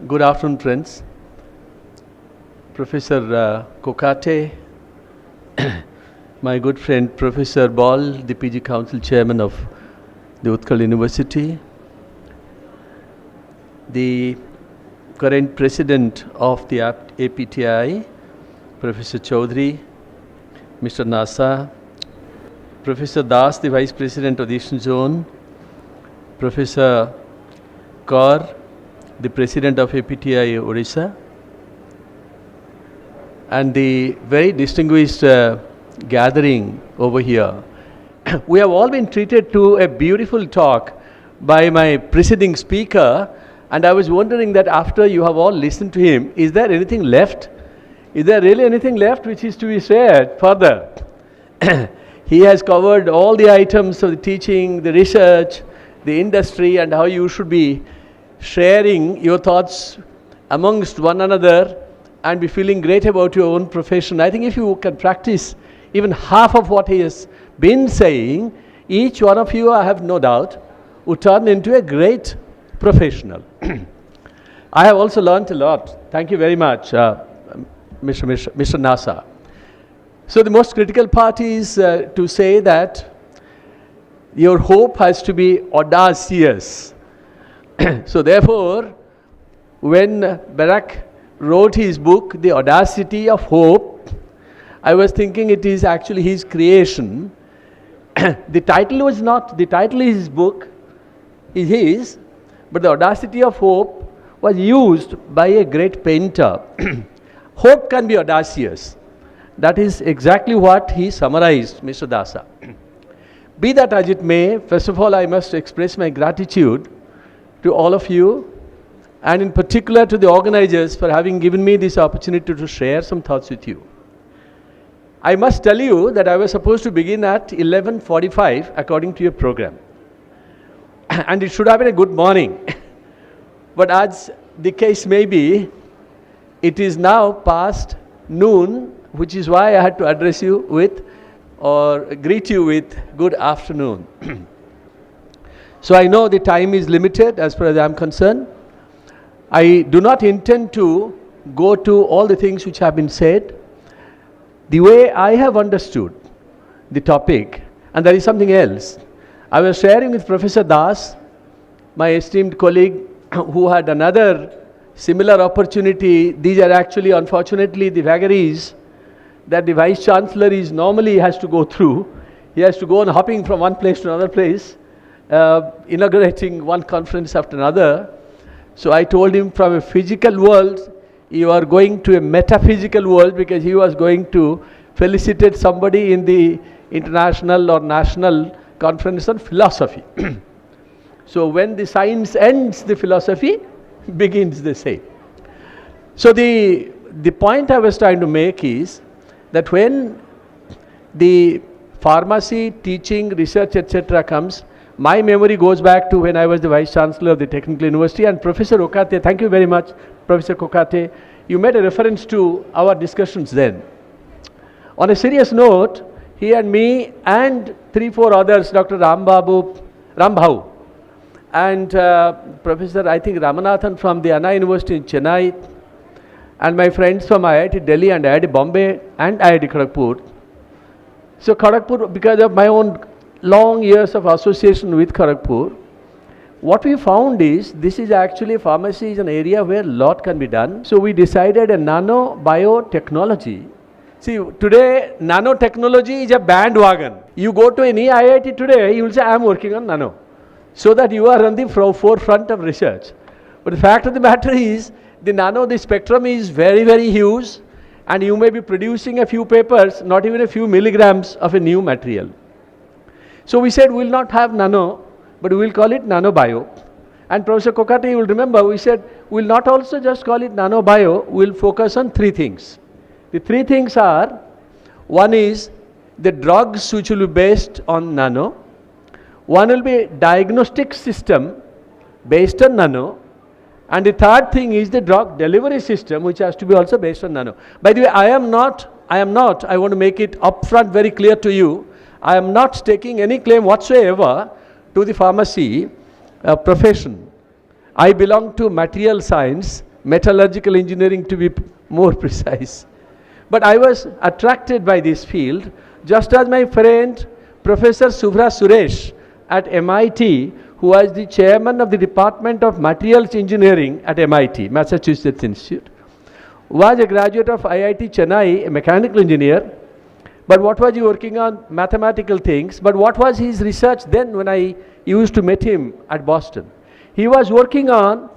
Good afternoon, friends. Professor Kokate, my good friend Professor Ball, the PG Council Chairman of the Utkal University, the current President of the APTI, Professor Chaudhary, Mr. Nasa, Professor Das, the Vice President of the Eastern Zone, Professor Kaur, the President of APTI Odisha, and the very distinguished gathering over here. We have all been treated to a beautiful talk by my preceding speaker, and I was wondering that after you have all listened to him, is there anything left? Is there really anything left which is to be shared further? He has covered all the items of the teaching, the research, the industry, and how you should be sharing your thoughts amongst one another and be feeling great about your own profession. I think if you can practice even half of what he has been saying, each one of you, I have no doubt, would turn into a great professional. I have also learnt a lot. Thank you very much, Mr. Nasa. So the most critical part is to say that your hope has to be audacious. So therefore, when Barack wrote his book, The Audacity of Hope, I was thinking it is actually his creation. The title is his book, is his, but The Audacity of Hope was used by a great painter. Hope can be audacious. That is exactly what he summarized, Mr. Dasa. Be that as it may, first of all, I must express my gratitude to all of you, and in particular to the organizers for having given me this opportunity to share some thoughts with you. I must tell you that I was supposed to begin at 11:45 according to your program. And it should have been a good morning. But as the case may be, it is now past noon, which is why I had to address you with or greet you with good afternoon. So I know the time is limited as far as I am concerned. I do not intend to go to all the things which have been said. The way I have understood the topic, and there is something else. I was sharing with Professor Das, my esteemed colleague, who had another similar opportunity. These are actually, unfortunately, the vagaries that the Vice Chancellor normally has to go through. He has to go on hopping from one place to another place, inaugurating one conference after another. So I told him, from a physical world, you are going to a metaphysical world, because he was going to felicitate somebody in the international or national conference on philosophy. So when the science ends, the philosophy begins, they say. So the point I was trying to make is that when the pharmacy, teaching, research, etc. comes, my memory goes back to when I was the Vice Chancellor of the Technical University, and Professor Kokate, thank you very much, Professor Kokate, you made a reference to our discussions then. On a serious note, he and me and 3-4 others, Dr. Rambhau, and Professor, I think, Ramanathan from the Anna University in Chennai, and my friends from IIT Delhi and IIT Bombay and IIT Kharagpur. So Kharagpur, because of my own long years of association with Kharagpur, what we found is this is actually, pharmacy is an area where a lot can be done. So we decided a nano-biotechnology. See, today nanotechnology is a bandwagon. You go to any IIT today, you will say, I am working on nano. So that you are on the forefront of research. But the fact of the matter is, the spectrum is very, very huge, and you may be producing a few papers, not even a few milligrams of a new material. So we said we will not have nano, but we will call it nanobio. And Professor Kokate, you will remember, we said we will not also just call it nanobio, we will focus on 3 things. The 3 things are, one is the drugs which will be based on nano, one will be diagnostic system based on nano, and the third thing is the drug delivery system, which has to be also based on nano. By the way, I want to make it upfront very clear to you, I am not taking any claim whatsoever to the pharmacy profession. I belong to material science, metallurgical engineering to be more precise. But I was attracted by this field, just as my friend Professor Subhra Suresh at MIT, who was the chairman of the Department of Materials Engineering at MIT, Massachusetts Institute, was a graduate of IIT Chennai, a mechanical engineer. But what was he working on? Mathematical things. But what was his research then when I used to meet him at Boston? He was working on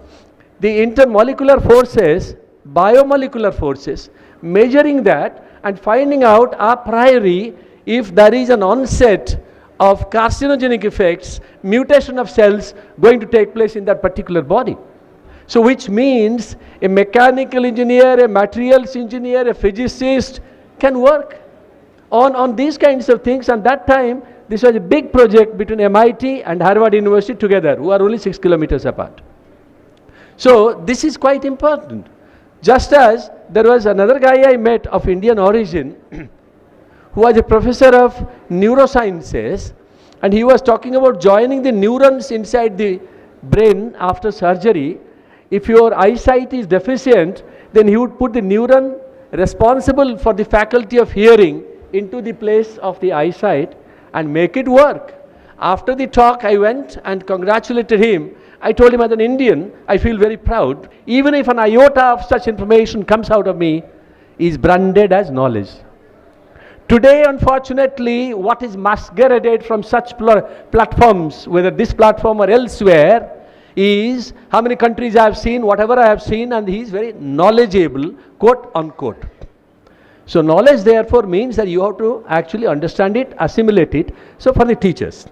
the intermolecular forces, biomolecular forces, measuring that and finding out a priori if there is an onset of carcinogenic effects, mutation of cells going to take place in that particular body. So which means a mechanical engineer, a materials engineer, a physicist can work on these kinds of things. And that time, this was a big project between MIT and Harvard University together, who are only 6 kilometers apart. So this is quite important. Just as there was another guy I met of Indian origin, who was a professor of neurosciences, and he was talking about joining the neurons inside the brain after surgery. If your eyesight is deficient, then he would put the neuron responsible for the faculty of hearing into the place of the eyesight and make it work. After the talk, I went and congratulated him. I told him, as an Indian, I feel very proud. Even if an iota of such information comes out of me, is branded as knowledge. Today, unfortunately, what is masqueraded from such platforms, whether this platform or elsewhere, is how many countries I have seen, whatever I have seen, and he is very knowledgeable, quote unquote. So knowledge therefore means that you have to actually understand it, assimilate it. So for the teachers,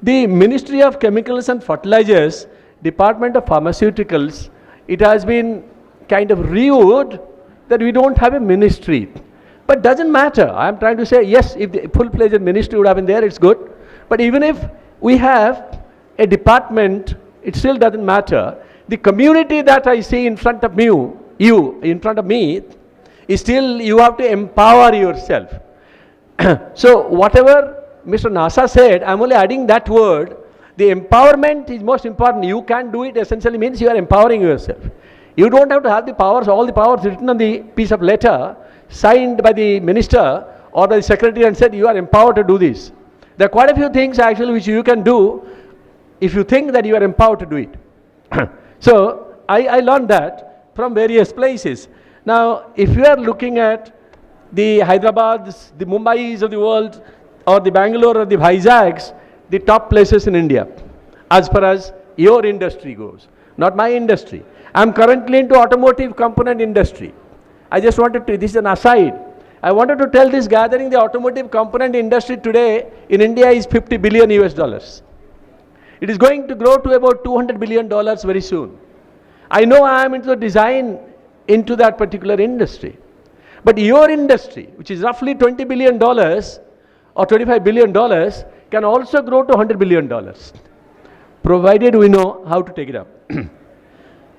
the Ministry of Chemicals and Fertilizers, Department of Pharmaceuticals, it has been kind of reviewed that we don't have a ministry. But doesn't matter. I am trying to say, yes, if the full-fledged ministry would have been there, it's good. But even if we have a department, it still doesn't matter. The community that I see in front of in front of me, is still you have to empower yourself. So whatever Mr. Nasa said, I'm only adding that word. The empowerment is most important. You can do it essentially means you are empowering yourself. You don't have to have the powers, all the powers written on the piece of letter, signed by the minister or by the secretary and said you are empowered to do this. There are quite a few things actually which you can do if you think that you are empowered to do it. So I learned that from various places. Now, if you are looking at the Hyderabad's, the Mumbai's of the world, or the Bangalore or the Visakhs, the top places in India, as far as your industry goes, not my industry. I am currently into automotive component industry. I just wanted to, this is an aside. I wanted to tell this gathering, the automotive component industry today in India is 50 billion US dollars. It is going to grow to about $200 billion very soon. I know I am into the design into that particular industry. But your industry, which is roughly $20 billion or $25 billion, can also grow to $100 billion, provided we know how to take it up.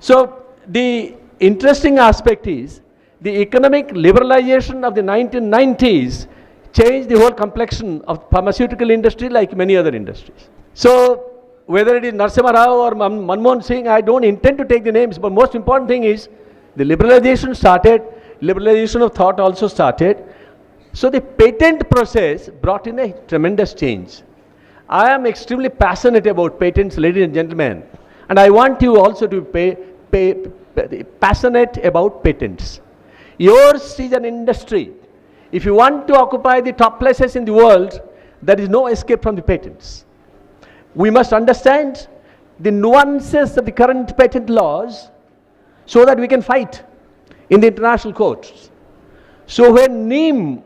So the interesting aspect is the economic liberalization of the 1990s changed the whole complexion of pharmaceutical industry like many other industries. So whether it is Narasimha Rao or Manmohan Singh, I don't intend to take the names, but most important thing is the liberalization started, liberalization of thought also started. So the patent process brought in a tremendous change. I am extremely passionate about patents, ladies and gentlemen, and I want you also to be passionate about patents. Yours is an industry. If you want to occupy the top places in the world, there is no escape from the patents. We must understand the nuances of the current patent laws so that we can fight in the international courts. So when NEEM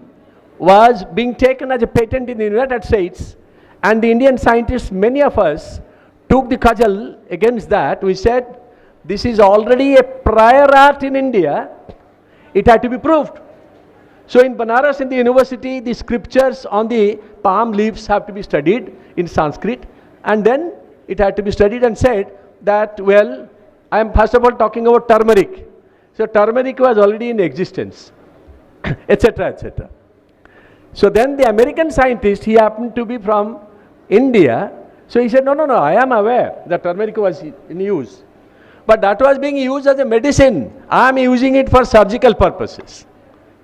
was being taken as a patent in the United States, and the Indian scientists, many of us, took the cudgel against that, we said, this is already a prior art in India, it had to be proved. So in Banaras, in the university, the scriptures on the palm leaves have to be studied in Sanskrit, and then it had to be studied and said that, well, I am first of all talking about turmeric. So turmeric was already in existence, etc., etc. So then the American scientist, he happened to be from India, so he said, no, I am aware that turmeric was in use. but that was being used as a medicine. I am using it for surgical purposes.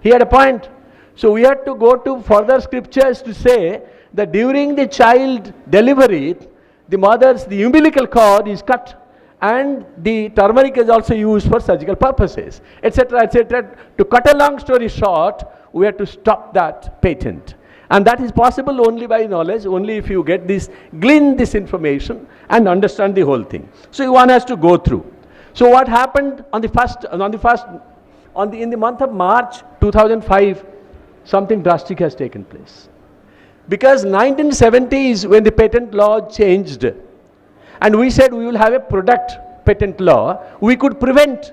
He had a point. So we had to go to further scriptures to say that during the child delivery, the umbilical cord is cut, and the turmeric is also used for surgical purposes, etc., etc. To cut a long story short, we had to stop that patent. And that is possible only by knowledge, only if you get this, glean this information and understand the whole thing. So one has to go through. So what happened in the month of March 2005, something drastic has taken place. Because 1970s when the patent law changed, and we said we will have a product patent law, we could prevent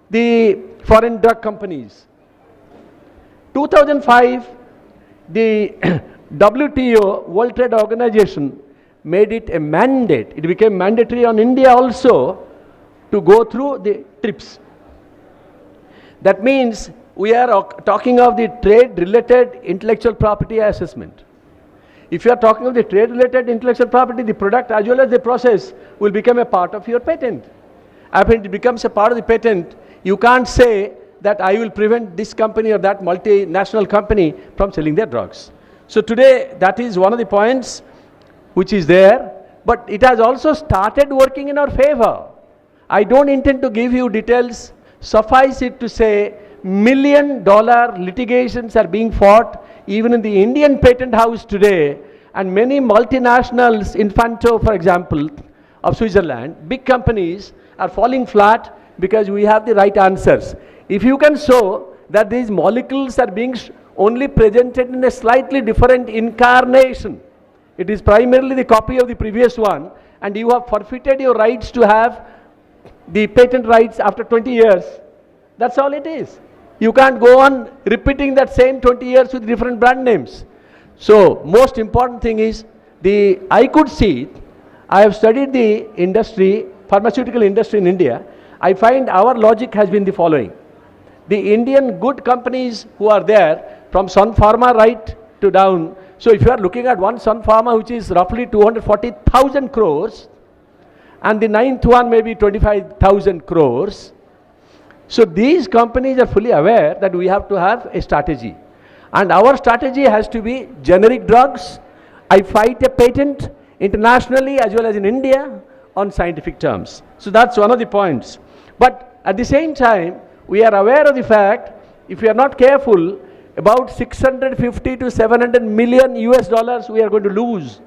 the foreign drug companies. 2005, the WTO, World Trade Organization, made it a mandate. It became mandatory on India also to go through the TRIPS. That means we are talking of the trade-related intellectual property assessment. If you are talking of the trade-related intellectual property, the product as well as the process will become a part of your patent. After it becomes a part of the patent, you can't say that I will prevent this company or that multinational company from selling their drugs. So today, that is one of the points which is there, but it has also started working in our favor. I don't intend to give you details. Suffice it to say, $1 million litigations are being fought even in the Indian patent house today, and many multinationals, Infanto for example, of Switzerland, big companies are falling flat because we have the right answers. If you can show that these molecules are being only presented in a slightly different incarnation, it is primarily the copy of the previous one, and you have forfeited your rights to have the patent rights after 20 years, that's all it is. You can't go on repeating that same 20 years with different brand names. So most important thing is, I could see, I have studied the industry, pharmaceutical industry in India. I find our logic has been the following. The Indian good companies who are there, from Sun Pharma right to down. So if you are looking at one Sun Pharma which is roughly 240,000 crores, and the ninth one may be 25,000 crores. So these companies are fully aware that we have to have a strategy. And our strategy has to be generic drugs. I fight a patent internationally as well as in India on scientific terms. So that's one of the points. But at the same time, we are aware of the fact, if we are not careful, about 650 to 700 million US dollars we are going to lose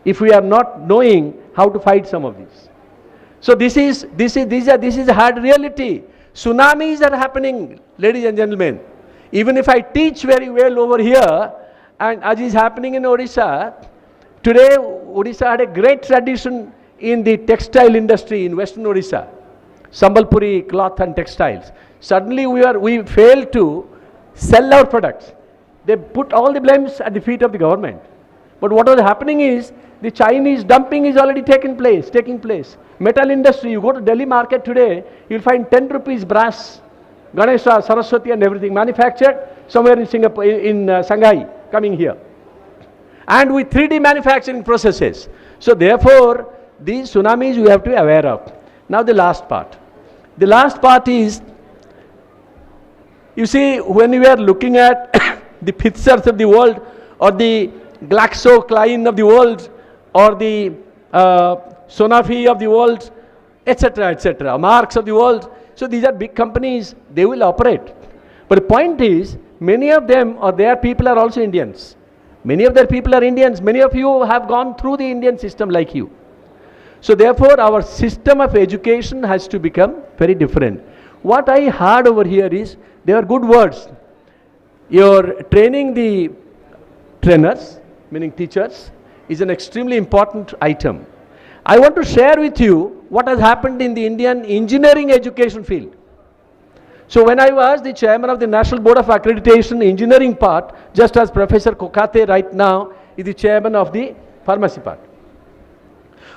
if we are not knowing how to fight some of these. So this is a hard reality. Tsunamis are happening, ladies and gentlemen. Even if I teach very well over here, and as is happening in Odisha, today Odisha had a great tradition in the textile industry in Western Odisha, Sambalpuri cloth and textiles. Suddenly we failed to sell our products. They put all the blames at the feet of the government. But what was happening is, the Chinese dumping is already taking place. Metal industry, you go to Delhi market today, you'll find 10 rupees brass, Ganesha, Saraswati and everything manufactured somewhere in Singapore, in Shanghai, coming here. And with 3D manufacturing processes. So therefore, these tsunamis we have to be aware of. Now the last part. The last part is, you see, when we are looking at the Pfizers of the world, or the GlaxoSmithKline of the world, or the Sanofi of the world, etc., etc., Marx of the world. So these are big companies, they will operate. But the point is, many of them or their people are also Indians. Many of their people are Indians. Many of you have gone through the Indian system like you. So therefore, our system of education has to become very different. What I heard over here is, they are good words. You're training the trainers, meaning teachers, is an extremely important item. I want to share with you what has happened in the Indian engineering education field. So when I was the chairman of the National Board of Accreditation engineering part, just as Professor Kokate right now is the chairman of the pharmacy part,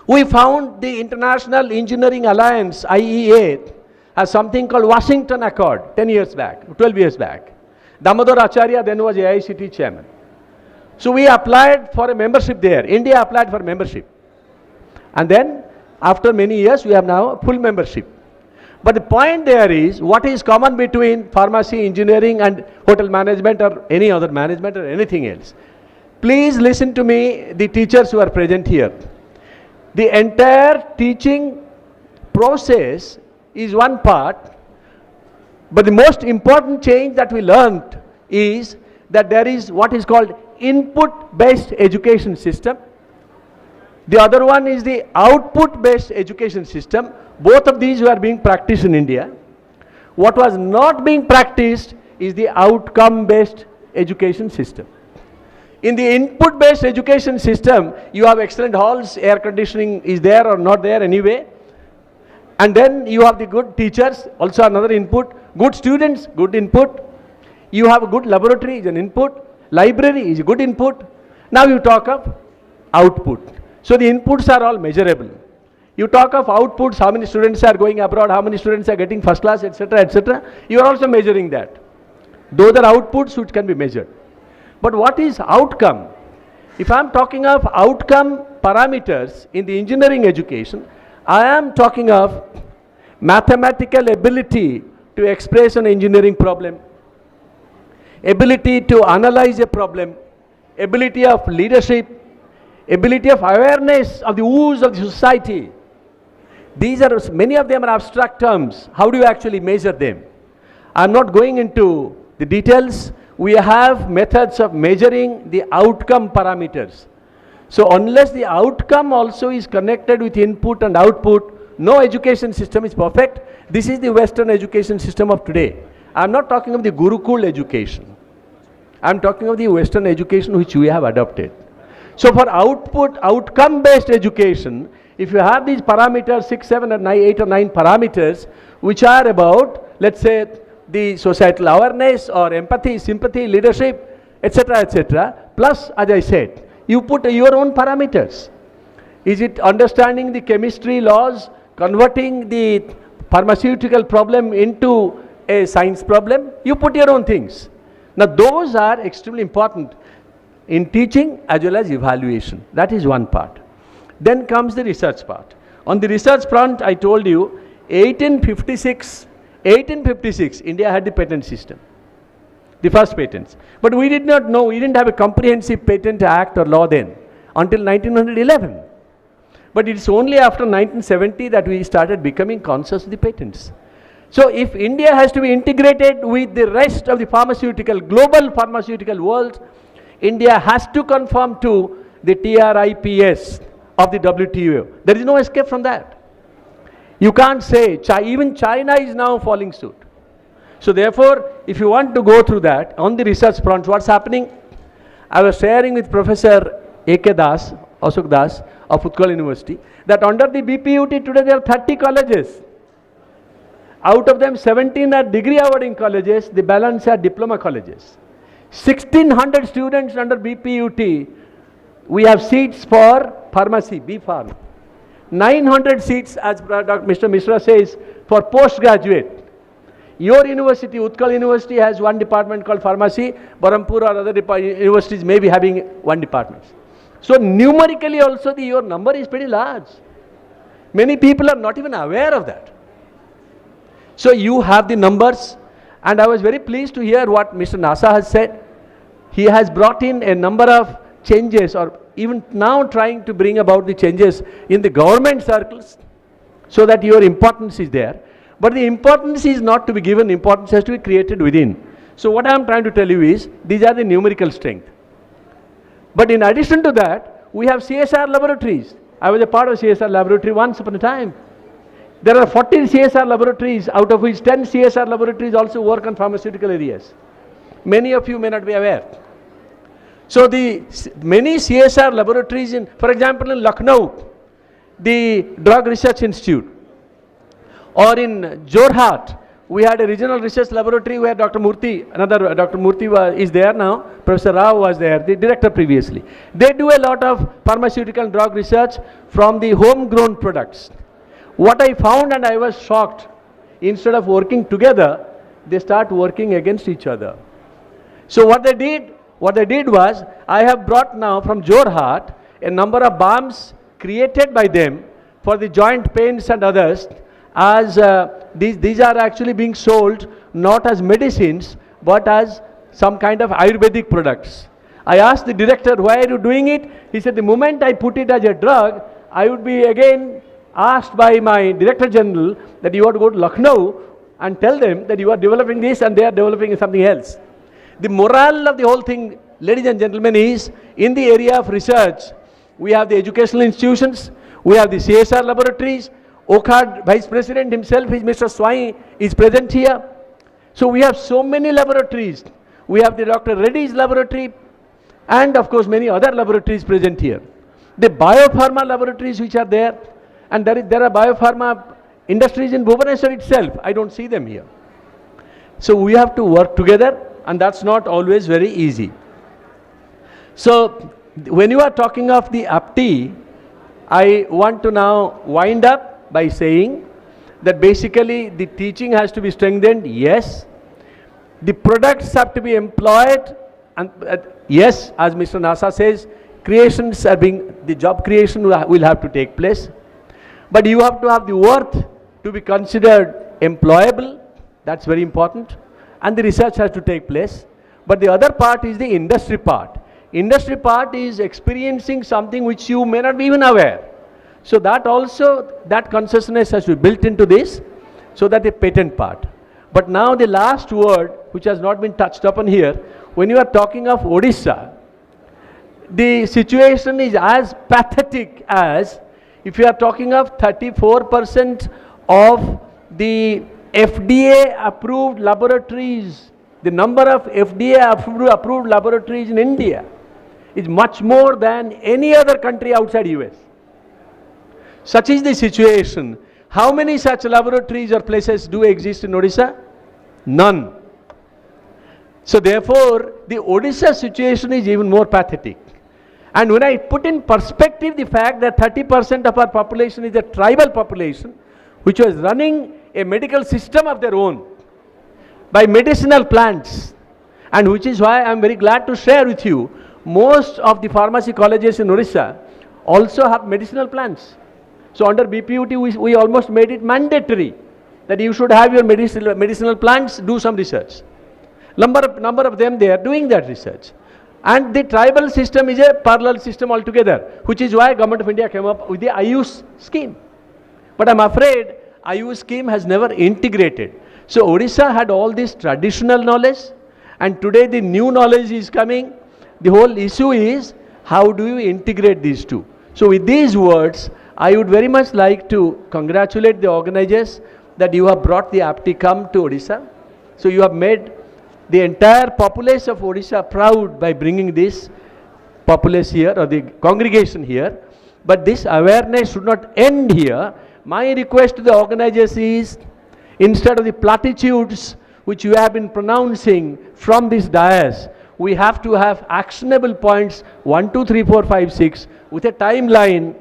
we found the International Engineering Alliance, IEA, has something called Washington Accord 10 years back, 12 years back. Damodar Acharya then was AICT chairman. So we applied for a membership there. India applied for membership. And then After many years, we have now a full membership. But the point there is, what is common between pharmacy, engineering and hotel management or any other management or anything else? Please listen to me, the teachers who are present here. The entire teaching process is one part, but the most important change that we learned is that there is what is called input-based education system. The other one is the output-based education system. Both of these were being practiced in India. What was not being practiced is the outcome-based education system. In the input-based education system, you have excellent halls, air conditioning is there or not there anyway. And then you have the good teachers, also another input. Good students, good input. You have a good laboratory, is an input. Library is a good input. Now you talk of output. So the inputs are all measurable. You talk of outputs, how many students are going abroad, how many students are getting first class, etc., etc. You are also measuring that. Those are outputs which can be measured. But what is outcome? If I am talking of outcome parameters in the engineering education, I am talking of mathematical ability to express an engineering problem, ability to analyze a problem, ability of leadership, ability of awareness of the woes of the society. These are, many of them are abstract terms. How do you actually measure them? I am not going into the details. We have methods of measuring the outcome parameters. So unless the outcome also is connected with input and output, no education system is perfect. This is the Western education system of today. I am not talking of the Gurukul education. I am talking of the Western education which we have adopted. So for outcome-based education, if you have these parameters, 6, 7, or 9, 8 or 9 parameters, which are about, let's say, the societal awareness or empathy, sympathy, leadership, etc., etc., plus, as I said, you put your own parameters. Is it understanding the chemistry laws, converting the pharmaceutical problem into a science problem? You put your own things. Now, those are extremely important in teaching as well as evaluation. That is one part. Then comes the research part. On the research front, I told you, 1856, India had the patent system, the first patents. But we did not know, we didn't have a comprehensive patent act or law then, until 1911. But it's only after 1970 that we started becoming conscious of the patents. So if India has to be integrated with the rest of the global pharmaceutical world, India has to conform to the TRIPS of the WTO. There is no escape from that. You can't say, even China is now following suit. So therefore, if you want to go through that, on the research front, what's happening? I was sharing with Professor A.K. Das, Ashok Das of Utkal University, that under the BPUT today there are 30 colleges. Out of them, 17 are degree awarding colleges, the balance are diploma colleges. 1600 students under BPUT, we have seats for pharmacy, B.Pharm. 900 seats, as Mr. Mishra says, for postgraduate. Your university, Utkal University, has one department called pharmacy. Barampur or other universities may be having one department. So numerically also your number is pretty large. Many people are not even aware of that. So you have the numbers, and I was very pleased to hear what Mr. Nasa has said. He has brought in a number of changes, or even now trying to bring about the changes in the government circles, so that your importance is there. But the importance is not to be given, importance has to be created within. So what I am trying to tell you is, these are the numerical strength. But in addition to that, we have CSR laboratories. I was a part of CSR laboratory once upon a time. There are 40 CSR laboratories, out of which 10 CSR laboratories also work on pharmaceutical areas. Many of you may not be aware. So the many CSR laboratories in, for example, in Lucknow, the Drug Research Institute, or in Jorhat, we had a regional research laboratory where Dr. Murthy, another Dr. Murthy is there now, Professor Rao was there, the director previously. They do a lot of pharmaceutical and drug research from the homegrown products. What I found, and I was shocked, instead of working together, they start working against each other. So what they did was, I have brought now from Jorhat a number of balms created by them for the joint pains and others, as these are actually being sold not as medicines but as some kind of Ayurvedic products. I asked the director, why are you doing it? He said, the moment I put it as a drug, I would be again asked by my Director General that you have to go to Lucknow and tell them that you are developing this and they are developing something else. The morale of the whole thing, ladies and gentlemen, is in the area of research. We have the educational institutions, we have the CSR laboratories. OCAD Vice President himself, Mr. Swai, is present here. So we have so many laboratories. We have the Dr. Reddy's laboratory and of course many other laboratories present here. The biopharma laboratories which are there, and there are biopharma industries in Bhubaneswar itself. I don't see them here. So we have to work together, and that's not always very easy. So when you are talking of the APTI, I want to now wind up by saying that basically the teaching has to be strengthened, yes. The products have to be employed, and yes, as Mr. Nasa says, creations are the job creation will have to take place. But you have to have the worth to be considered employable, that's very important, and the research has to take place. But the other part is the industry part. Industry part is experiencing something which you may not be even aware. So that also, that consciousness has to be built into this, so that the patent part. But now the last word, which has not been touched upon here, when you are talking of Odisha, the situation is as pathetic as if you are talking of 34% of the FDA approved laboratories, the number of FDA approved laboratories in India is much more than any other country outside US. Such is the situation. How many such laboratories or places do exist in Odisha? None. So therefore, the Odisha situation is even more pathetic. And when I put in perspective the fact that 30% of our population is a tribal population, which was running a medical system of their own by medicinal plants, and which is why I am very glad to share with you, most of the pharmacy colleges in Odisha also have medicinal plants. So under BPUT, we almost made it mandatory that you should have your medicinal plants, do some research. Number of them, they are doing that research. And the tribal system is a parallel system altogether, which is why Government of India came up with the Ayush scheme. But I'm afraid Ayush scheme has never integrated. So Odisha had all this traditional knowledge, and today the new knowledge is coming. The whole issue is, how do you integrate these two? So with these words, I would very much like to congratulate the organizers that you have brought the APTICON to Odisha. So you have made the entire populace of Odisha proud by bringing this populace here, or the congregation here. But this awareness should not end here. My request to the organizers is, instead of the platitudes which you have been pronouncing from this dais, we have to have actionable points 1, 2, 3, 4, 5, 6 with a timeline,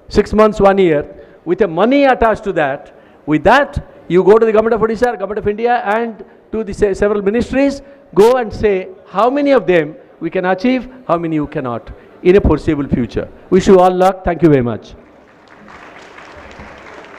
6 months, 1 year, with a money attached to that. With that, you go to the Government of Odisha, Government of India, and to the several ministries, go and say how many of them we can achieve, how many you cannot in a foreseeable future. Wish you all luck. Thank you very much.